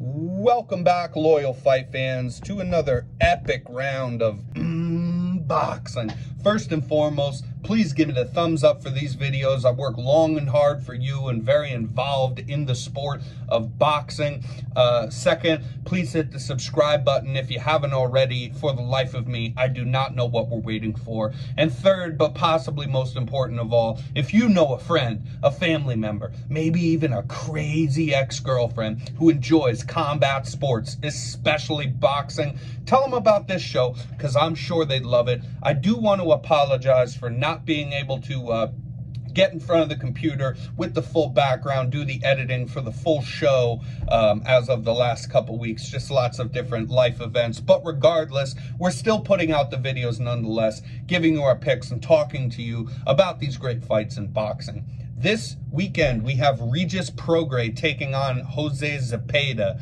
Welcome back, loyal fight fans, to another epic round of boxing. First and foremost, please give me the thumbs up for these videos. I work long and hard for you and very involved in the sport of boxing. Second, please hit the subscribe button if you haven't already. For the life of me, I do not know what we're waiting for. And third, but possibly most important of all, if you know a friend, a family member, maybe even a crazy ex-girlfriend who enjoys combat sports, especially boxing, tell them about this show because I'm sure they'd love it. I do want to apologize for not being able to get in front of the computer with the full background, do the editing for the full show as of the last couple weeks. Just lots of different life events. But regardless, we're still putting out the videos nonetheless, giving you our picks and talking to you about these great fights in boxing. This weekend, we have Regis prograis taking on Jose Zepeda.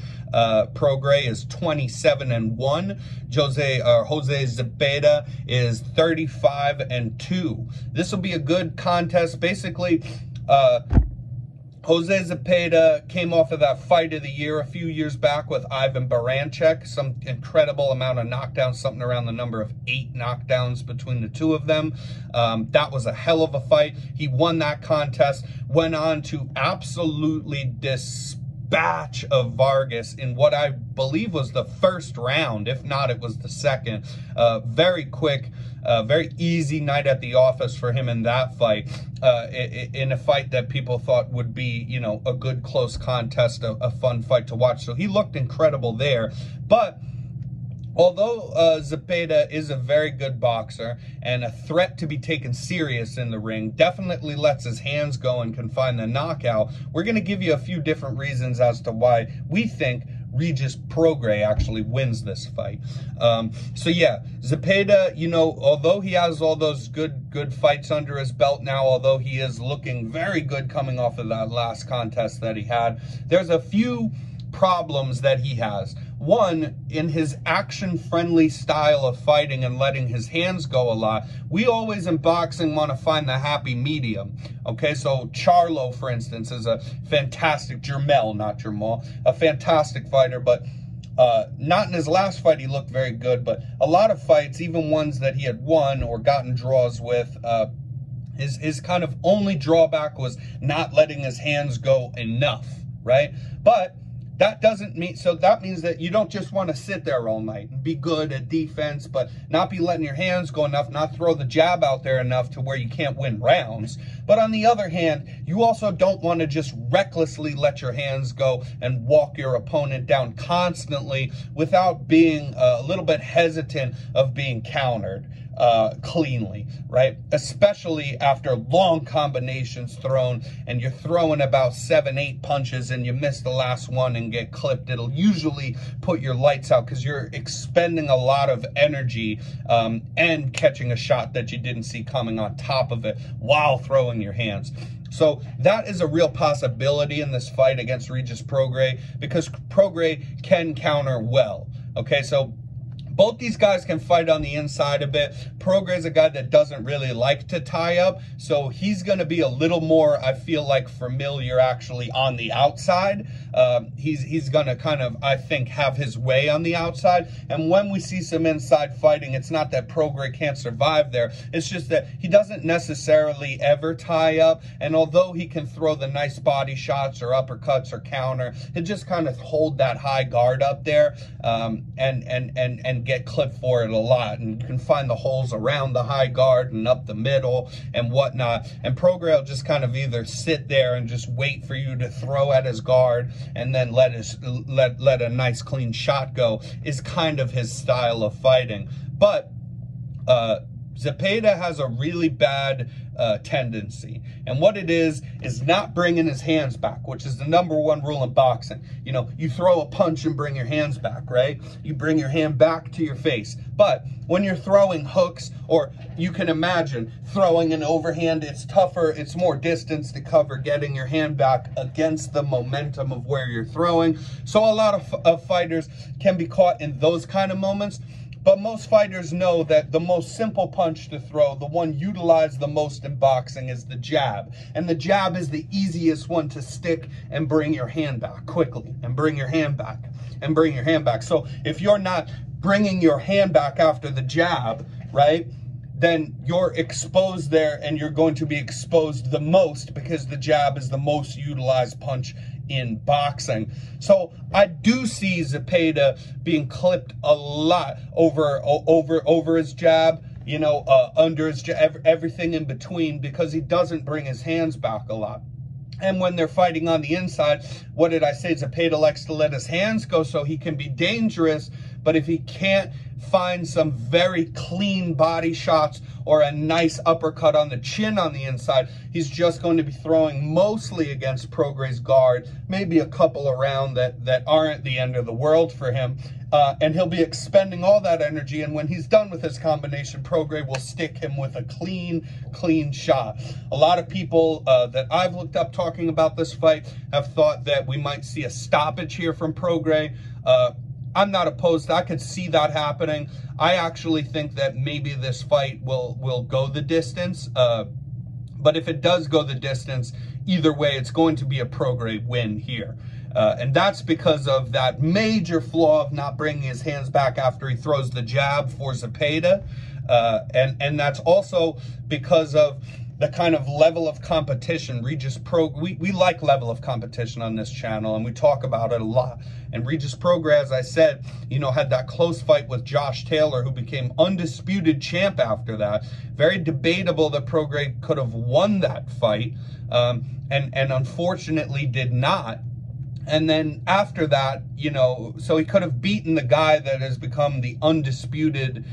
Prograis is 27-1. Jose Zepeda is 35-2. This will be a good contest. Basically, Jose Zepeda came off of that fight of the year a few years back with Ivan Baranchek. Some incredible amount of knockdowns, something around the number of 8 knockdowns between the two of them. That was a hell of a fight. He won that contest, went on to absolutely dispatch of Vargas in what I believe was the first round. If not, it was the second. Very quick, very easy night at the office for him in that fight. In a fight that people thought would be, you know, a good close contest, a fun fight to watch. So he looked incredible there. But although Zepeda is a very good boxer and a threat to be taken serious in the ring, definitely lets his hands go and can find the knockout, we're going to give you a few different reasons as to why we think Regis prograis actually wins this fight. So yeah, Zepeda, you know, although he has all those good fights under his belt now, although he is looking very good coming off of that last contest that he had, there's a few problems that he has. One, in his action-friendly style of fighting and letting his hands go a lot, we always in boxing want to find the happy medium. Okay, so Charlo, for instance, is a fantastic, Jermell, not Jamal, a fantastic fighter, but not in his last fight he looked very good, but a lot of fights, even ones that he had won or gotten draws with, his kind of only drawback was not letting his hands go enough, right? But that doesn't mean, so that means that you don't just want to sit there all night and be good at defense, but not be letting your hands go enough, not throw the jab out there enough to where you can't win rounds. But on the other hand, you also don't want to just recklessly let your hands go and walk your opponent down constantly without being a little bit hesitant of being countered cleanly, right? Especially after long combinations thrown and you're throwing about 7-8 punches and you miss the last one and get clipped. It'll usually put your lights out because you're expending a lot of energy and catching a shot that you didn't see coming on top of it while throwing your hands. So that is a real possibility in this fight against Regis prograis because prograis can counter well. Okay, so both these guys can fight on the inside a bit. Prograis is a guy that doesn't really like to tie up, so he's going to be a little more, I feel like, familiar actually on the outside. He's going to kind of, I think, have his way on the outside. And when we see some inside fighting, it's not that prograis can't survive there. It's just that he doesn't necessarily ever tie up. And although he can throw the nice body shots or uppercuts or counter, he'll just kind of hold that high guard up there and get clipped for it a lot, and you can find the holes around the high guard and up the middle and whatnot, and prograis will just kind of either sit there and just wait for you to throw at his guard and then let a nice clean shot go, is kind of his style of fighting. But Zepeda has a really bad tendency, and what it is not bringing his hands back, which is the #1 rule in boxing. You know, you throw a punch and bring your hands back, right? You bring your hand back to your face. But when you're throwing hooks, or you can imagine throwing an overhand, it's tougher, it's more distance to cover getting your hand back against the momentum of where you're throwing. So a lot of fighters can be caught in those kind of moments. But most fighters know that the most simple punch to throw, the one utilized the most in boxing, is the jab. And the jab is the easiest one to stick and bring your hand back quickly and bring your hand back. and bring your hand back. So if you're not bringing your hand back after the jab, right, then you're exposed there, and you're going to be exposed the most because the jab is the most utilized punch in boxing. So I do see Zepeda being clipped a lot over his jab, you know, under his jab, everything in between, because he doesn't bring his hands back a lot. And when they're fighting on the inside, what did I say? Zepeda likes to let his hands go so he can be dangerous. But if he can't find some very clean body shots or a nice uppercut on the chin on the inside, he's just going to be throwing mostly against Prograis' guard, maybe a couple around that aren't the end of the world for him. And he'll be expending all that energy, and when he's done with his combination, Prograis will stick him with a clean shot. A lot of people that I've looked up talking about this fight have thought that we might see a stoppage here from Prograis. I'm not opposed. I could see that happening. I actually think that maybe this fight will go the distance. But if it does go the distance, either way, it's going to be a Prograis win here. And that's because of that major flaw of not bringing his hands back after he throws the jab for Zepeda. And that's also because of the kind of level of competition. Regis we like level of competition on this channel, and we talk about it a lot. And Regis Prograis, as I said, you know, had that close fight with Josh Taylor, who became undisputed champ after that. Very debatable that Prograis could have won that fight, and unfortunately did not. And then after that, you know, so he could have beaten the guy that has become the undisputed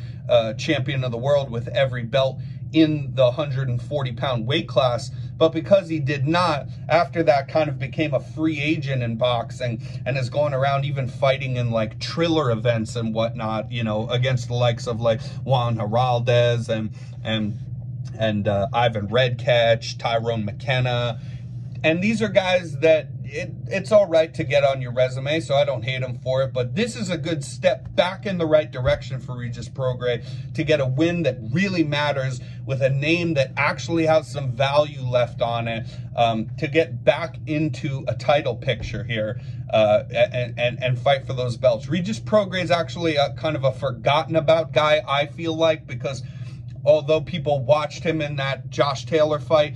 champion of the world with every belt in the 140-pound weight class. But because he did not, after that kind of became a free agent in boxing and is going around even fighting in like Triller events and whatnot, you know, against the likes of like Juan Heraldez and Ivan Redkach, Tyrone McKenna. And these are guys that it's all right to get on your resume, so I don't hate him for it. But this is a good step back in the right direction for Regis Prograis to get a win that really matters with a name that actually has some value left on it, to get back into a title picture here and fight for those belts. Regis Prograis is actually a kind of a forgotten about guy, I feel like, because although people watched him in that Josh Taylor fight,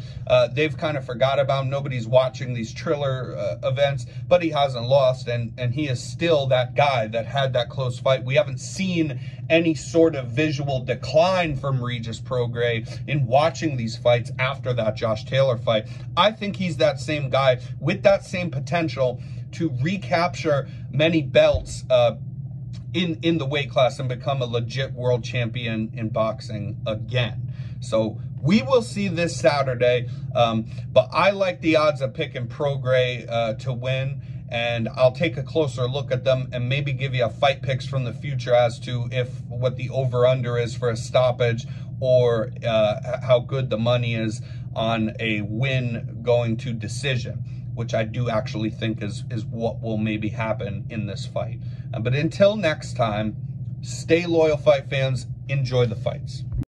they've kind of forgot about him. Nobody's watching these Triller events, but he hasn't lost, and he is still that guy that had that close fight. We haven't seen any sort of visual decline from Regis Prograis in watching these fights after that Josh Taylor fight. I think he's that same guy with that same potential to recapture many belts in the weight class and become a legit world champion in boxing again. So we will see this Saturday, but I like the odds of picking Prograis to win, and I'll take a closer look at them and maybe give you a fight picks from the future as to what the over-under is for a stoppage, or how good the money is on a win going to decision, which I do actually think is what will maybe happen in this fight. But until next time, stay loyal, fight fans. Enjoy the fights.